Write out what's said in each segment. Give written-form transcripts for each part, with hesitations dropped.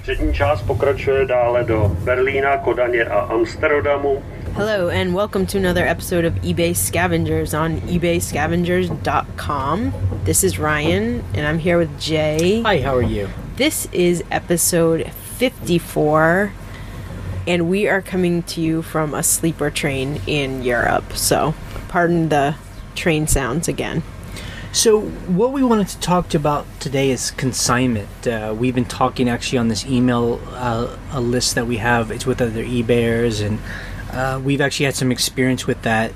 Přední část pokračuje dále do Berlína, Kodaně a Amsterdamu. Hello and welcome to another episode of eBay Scavengers on ebayscavengers.com. This is Ryan and I'm here with Jay. Hi, how are you? This is episode 54 and we are coming to you from a sleeper train in Europe. So, pardon the train sounds again. So, what we wanted to talk about today is consignment. We've been talking actually on this email a list that we have. It's with other eBayers, and we've actually had some experience with that.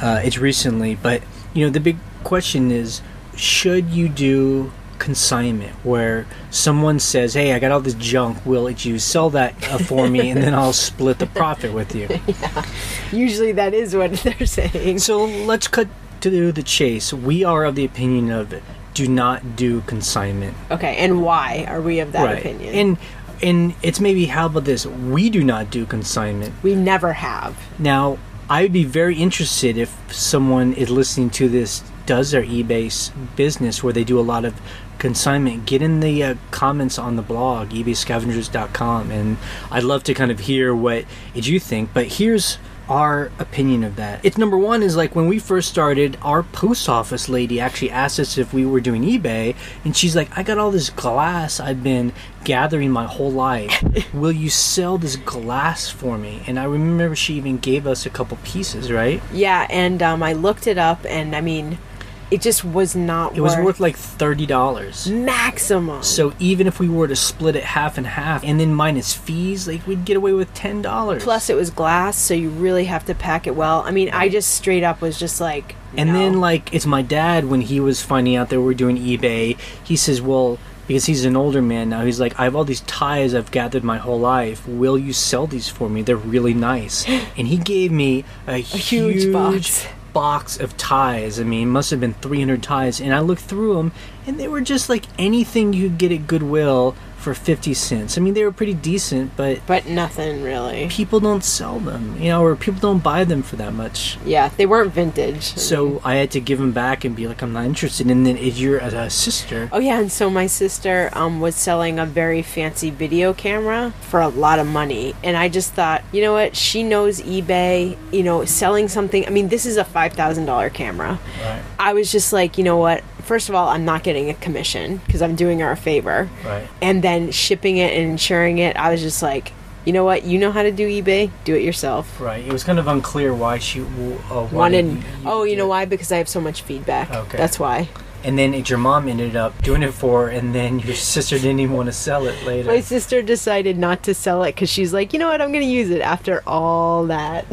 It's recently, but you know, the big question is: should you do consignment, where someone says, "Hey, I got all this junk. Will you sell that for me, and then I'll split the profit with you?" Yeah. Usually, that is what they're saying. So let's cut to the chase. We are of the opinion of do not do consignment. Okay, and why are we of that opinion? And it's maybe, how about this? We do not do consignment. We never have. Now, I would be very interested if someone is listening to this, does their eBay business where they do a lot of consignment. Get in the comments on the blog, ebayscavengers.com, and I'd love to kind of hear what you think. But here's our opinion of that. It's number one is, like, when we first started, our post office lady actually asked us if we were doing eBay, and she's like, I got all this glass I've been gathering my whole life. Will you sell this glass for me? And I remember she even gave us a couple pieces, right? Yeah, and I looked it up, and I mean, it just was not It was worth like $30. Maximum. So even if we were to split it half and half, and then minus fees, like, we'd get away with $10. Plus it was glass, so you really have to pack it well. I mean, I just straight up was just like, and then, like, it's my dad, when he was finding out that we're doing eBay, he says, well, because he's an older man now, he's like, I have all these ties I've gathered my whole life. Will you sell these for me? They're really nice. And he gave me a huge box of ties. I mean, it must have been 300 ties, and I looked through them, and they were just like anything you could get at Goodwill for 50 cents. I mean, they were pretty decent, but nothing really. People don't sell them, you know, or people don't buy them for that much. Yeah, they weren't vintage. So I had to give them back and be like, I'm not interested. And then your sister. Oh yeah, and so my sister was selling a very fancy video camera for a lot of money, and I just thought, you know what? She knows eBay. You know, selling something. I mean, this is a $5,000 camera. Right. I was just like, you know what? First of all, I'm not getting a commission because I'm doing her a favor. Right. And then shipping it and insuring it, I was just like, you know what? You know how to do eBay? Do it yourself. Right. It was kind of unclear why she wanted. You know why? Because I have so much feedback. Okay. That's why. And then your mom ended up doing it for her, and then your sister didn't even want to sell it later. My sister decided not to sell it because she's like, you know what? I'm going to use it after all that.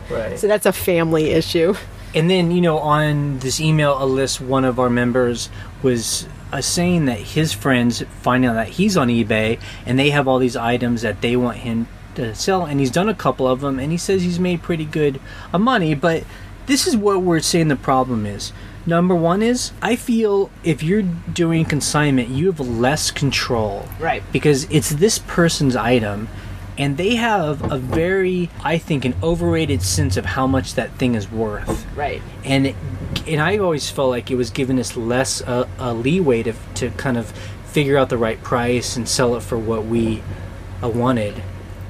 Right. So that's a family issue. And then, you know, on this email list, one of our members was saying that his friends find out that he's on eBay and they have all these items that they want him to sell, and he's done a couple of them, and he says he's made pretty good money. But this is what we're saying the problem is. Number one is, I feel if you're doing consignment, you have less control. Right. Because it's this person's item, and they have a very, I think, an overrated sense of how much that thing is worth. Right. And I always felt like it was giving us less a leeway to kind of figure out the right price and sell it for what we wanted.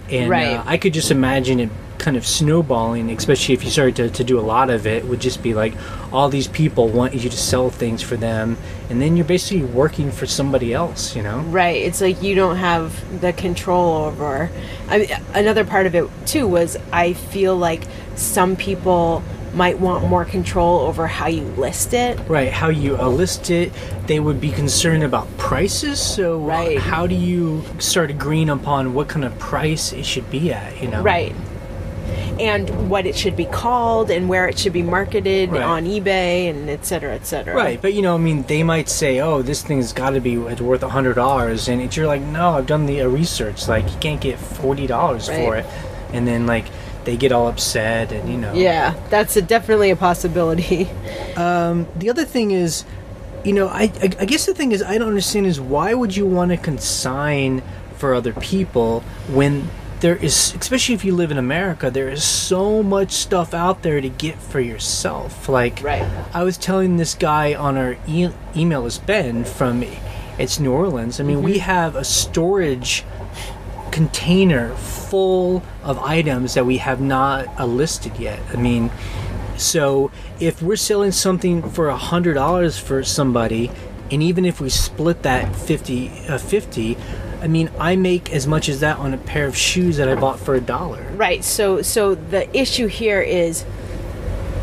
And right. I could just imagine it kind of snowballing, especially if you started to do a lot of it, would just be like all these people want you to sell things for them, and then you're basically working for somebody else, you know? Right. It's like you don't have the control over. I mean, another part of it too was I feel like some people might want more control over how you list it. Right, how you list it. They would be concerned about prices, so right. How do you start agreeing upon what kind of price it should be at, you know? Right. And what it should be called and where it should be marketed on eBay and et cetera, et cetera. Right, but you know, I mean, they might say, oh, this thing's got to be worth $100, and you're like, no, I've done the research, like, you can't get $40 for it. And then, like, they get all upset, and, you know. Yeah, that's definitely a possibility. The other thing is, you know, I guess the thing is, I don't understand is, why would you want to consign for other people when there is, especially if you live in America, there is so much stuff out there to get for yourself. Like, right. I was telling this guy on our email list, Ben, from it's New Orleans. I mean, we have a storage container full of items that we have not listed yet. I mean, so if we're selling something for $100 for somebody, and even if we split that 50, I mean, I make as much as that on a pair of shoes that I bought for $1. Right. So the issue here is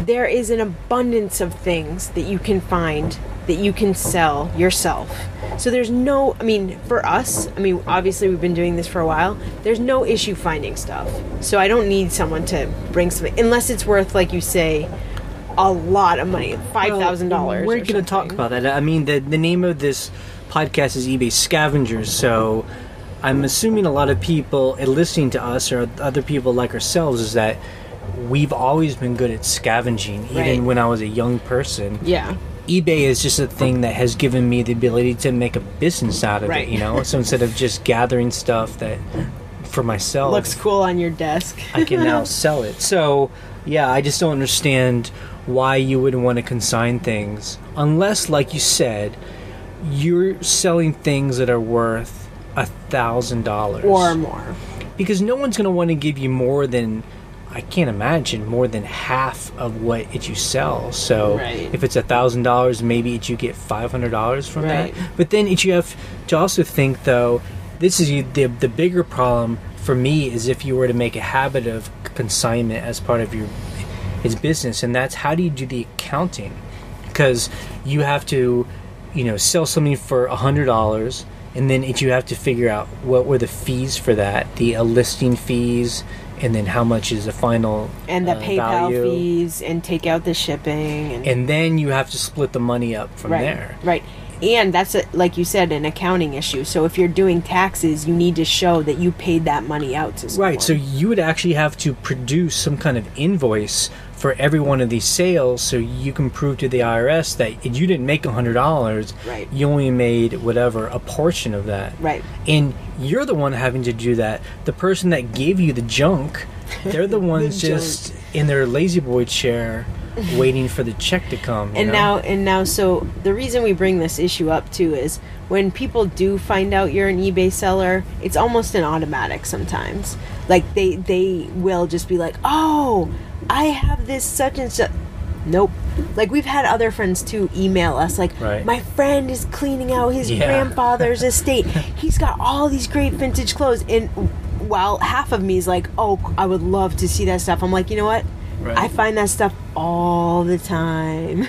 there is an abundance of things that you can find that you can sell yourself. So there's no, I mean, for us, I mean, obviously we've been doing this for a while. There's no issue finding stuff. So I don't need someone to bring something, unless it's worth, like you say, a lot of money, $5,000. Well, we're going to talk about that. I mean, the name of this podcast is eBay Scavengers, so I'm assuming a lot of people listening to us or other people like ourselves is that we've always been good at scavenging, even when I was a young person. Yeah. eBay is just a thing that has given me the ability to make a business out of it, you know? So instead of just gathering stuff that for myself looks cool on your desk, I can now sell it. So, yeah, I just don't understand why you wouldn't want to consign things unless, like you said, you're selling things that are worth $1,000 or more. Because no one's going to want to give you more than, I can't imagine, more than half of what it you sell. So if it's $1,000, maybe you get $500 from that. But then you have to also think, though, this is the bigger problem for me is if you were to make a habit of consignment as part of your business, and that's how do you do the accounting? Because you have to, sell something for $100, and then you have to figure out what were the fees for that, the listing fees, and then how much is the final and the PayPal value. Fees, and take out the shipping, and then you have to split the money up from there. Right. And that's, like you said, an accounting issue. So if you're doing taxes, you need to show that you paid that money out to someone. Right. So you would actually have to produce some kind of invoice for every one of these sales, so you can prove to the IRS that you didn't make $100. Right. You only made whatever, a portion of that. Right. And you're the one having to do that. The person that gave you the junk, they're the ones just in their lazy boy chair waiting for the check to come. And now, so the reason we bring this issue up too is when people do find out you're an eBay seller, it's almost an automatic sometimes. Like they will just be like, "Oh, I have this such and such." Nope. Like we've had other friends too email us like, "My friend is cleaning out his grandfather's estate. He's got all these great vintage clothes." And while half of me is like, "Oh, I would love to see that stuff," I'm like, you know what? I find that stuff all the time.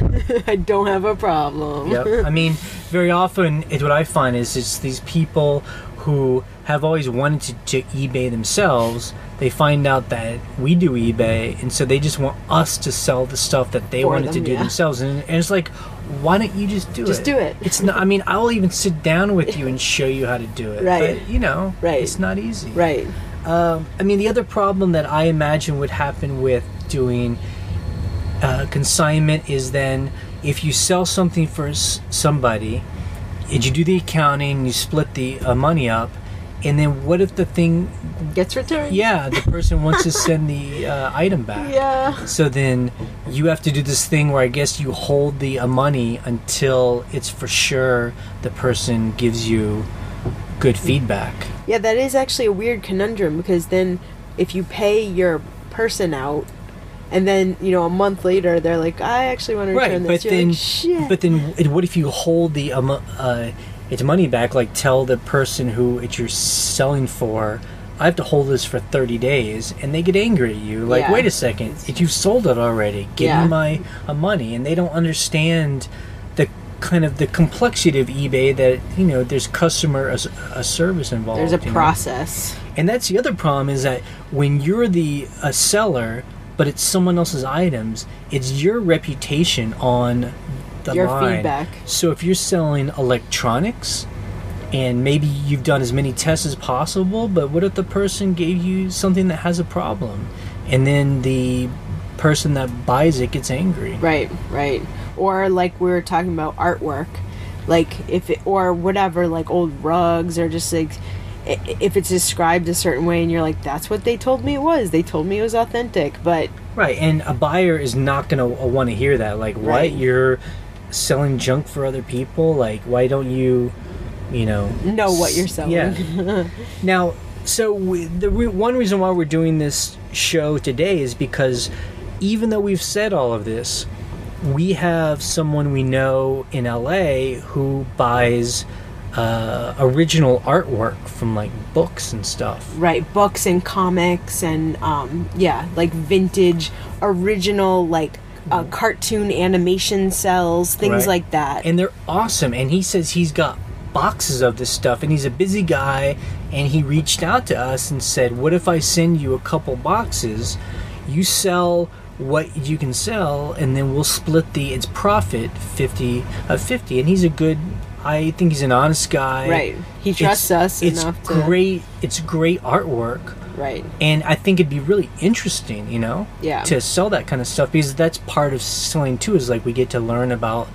I don't have a problem. Yep. I mean, very often what I find is it's these people who have always wanted to eBay themselves. They find out that we do eBay, and so they just want us to sell the stuff that they wanted to do themselves. And it's like, why don't you just do it? Just do it. It's not. I mean, I'll even sit down with you and show you how to do it. Right. But it's not easy. Right. I mean, the other problem that I imagine would happen with doing consignment is then if you sell something for somebody, and you do the accounting, you split the money up, and then what if the thing gets returned? Yeah, the person wants to send the item back. Yeah. So then you have to do this thing where I guess you hold the money until it's for sure the person gives you good feedback. Yeah, that is actually a weird conundrum, because then if you pay your person out and then a month later they're like, I actually want to return this. But then, like, shit. But then what if you hold the its money back? Like tell the person who you're selling for, I have to hold this for 30 days, and they get angry at you. Like, wait a second, you sold it already. Give me my money. And they don't understand the kind of the complexity of eBay, that there's customer service involved. There's a process. And that's the other problem, is that when you're the seller, but it's someone else's items, it's your reputation on the your line. Feedback. So if you're selling electronics, and maybe you've done as many tests as possible, but what if the person gave you something that has a problem, and then the person that buys it gets angry? Right. Or like we were talking about artwork, like or whatever, like old rugs, or just like if it's described a certain way and you're like, that's what they told me it was. They told me it was authentic, but... Right, and a buyer is not going to want to hear that. Like, what? You're selling junk for other people? Like, why don't you know what you're selling. Yeah. Now, so one reason why we're doing this show today is because even though we've said all of this, we have someone we know in LA who buys original artwork from like books and stuff. Right, books and comics and like vintage original like cartoon animation cells, things like that. And they're awesome. And he says he's got boxes of this stuff, and he's a busy guy, and he reached out to us and said, what if I send you a couple boxes, you sell what you can sell, and then we'll split its profit 50-50. And he's I think he's an honest guy. Right. He trusts us enough to... It's great artwork. Right. And I think it'd be really interesting, Yeah. to sell that kind of stuff, because that's part of selling too, is like we get to learn about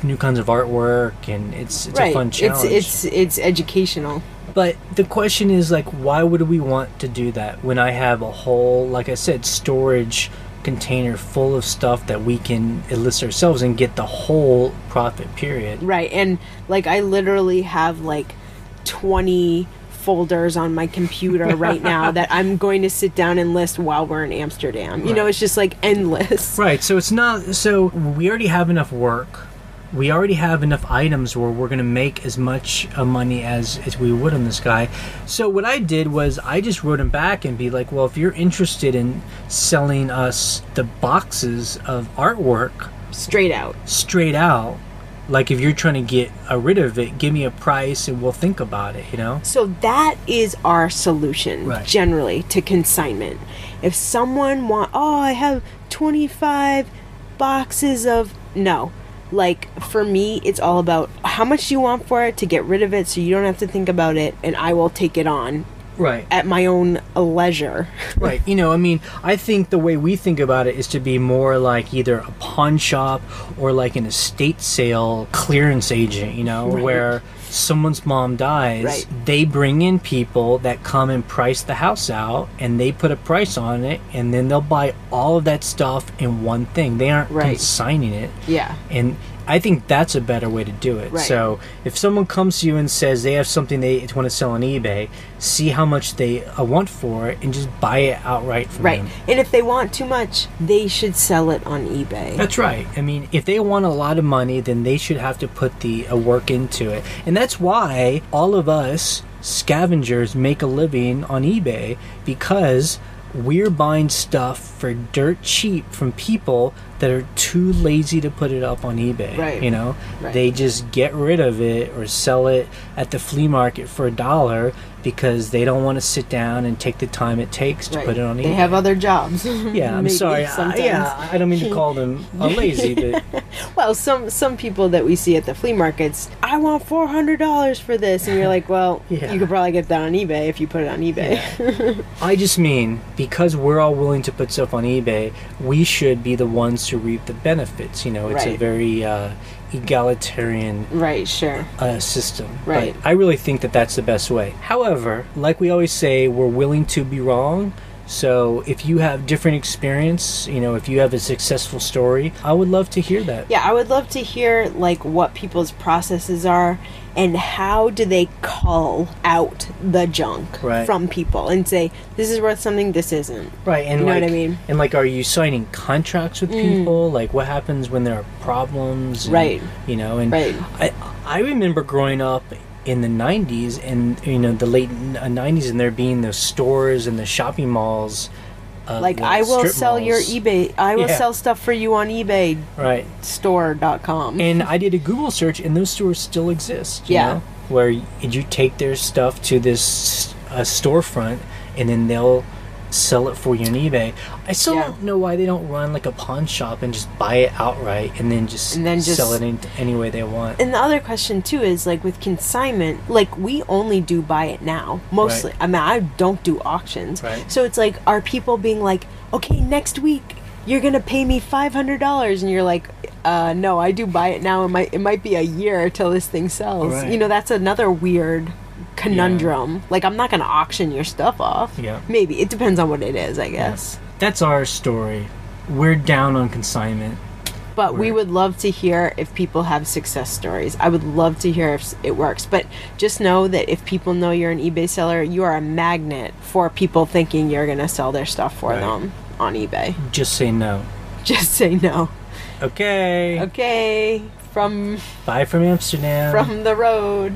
new kinds of artwork, and it's a fun challenge. It's educational. But the question is, like, why would we want to do that when I have a whole, like I said, storage container full of stuff that we can enlist ourselves and get the whole profit, period. Right. And like I literally have like 20 folders on my computer right now that I'm going to sit down and list while we're in Amsterdam. You know, it's just like endless. Right. So we already have enough work. We already have enough items where we're going to make as much money as we would on this guy. So what I did was I just wrote him back and be like, well, if you're interested in selling us the boxes of artwork straight out, like if you're trying to get rid of it, give me a price and we'll think about it, So that is our solution generally to consignment. If someone I have 25 boxes of... No. Like, for me, it's all about how much you want for it to get rid of it so you don't have to think about it, and I will take it on. Right. At my own leisure. Right. I think the way we think about it is to be more like either a pawn shop or like an estate sale clearance agent, where someone's mom dies, they bring in people that come and price the house out, and they put a price on it, and then they'll buy all of that stuff in one thing. They aren't consigning it. Yeah. And I think that's a better way to do it. Right. So if someone comes to you and says they have something they want to sell on eBay, see how much they want for it and just buy it outright from them. And if they want too much, they should sell it on eBay. That's right. I mean, if they want a lot of money, then they should have to put the work into it. And that's why all of us scavengers make a living on eBay, because we're buying stuff for dirt cheap from people that are too lazy to put it up on eBay. Right. They just get rid of it or sell it at the flea market for $1 because they don't want to sit down and take the time it takes to put it on eBay. They have other jobs. Yeah, I'm sorry. I don't mean to call them lazy, but well, some people that we see at the flea markets, I want $400 for this, and you're like, well, you could probably get that on eBay if you put it on eBay. Yeah. I just mean, because we're all willing to put stuff on eBay, we should be the ones to reap the benefits. It's a very egalitarian system. Right. But I really think that that's the best way. However, like we always say, we're willing to be wrong. So if you have different experience, if you have a successful story, I would love to hear that. Yeah, I would love to hear like what people's processes are and how do they cull out the junk from people and say, this is worth something, this isn't. Right. And you know what I mean? And like, are you signing contracts with people? Like, what happens when there are problems? And, I remember growing up in the 90s and the late 90s, and there being the stores and the shopping malls, like I will sell your eBay, I will sell stuff for you on eBay, store.com, and I did a Google search and those stores still exist, you know, where you take their stuff to this storefront and then they'll sell it for you on eBay. I still don't know why they don't run like a pawn shop and just buy it outright and then just sell it any way they want. And the other question too is like with consignment, like we only do buy it now mostly. I mean, I don't do auctions, so it's like, are people being like, okay, next week you're gonna pay me $500, and you're like, no, I do buy it now. It might be a year till this thing sells. That's another weird conundrum. Like, I'm not going to auction your stuff off. Maybe. It depends on what it is, I guess. That's our story. We're down on consignment. But we would love to hear if people have success stories. I would love to hear if it works. But just know that if people know you're an eBay seller, you are a magnet for people thinking you're going to sell their stuff for them on eBay. Just say no. Just say no. Okay. Okay. Bye from Amsterdam. From the road.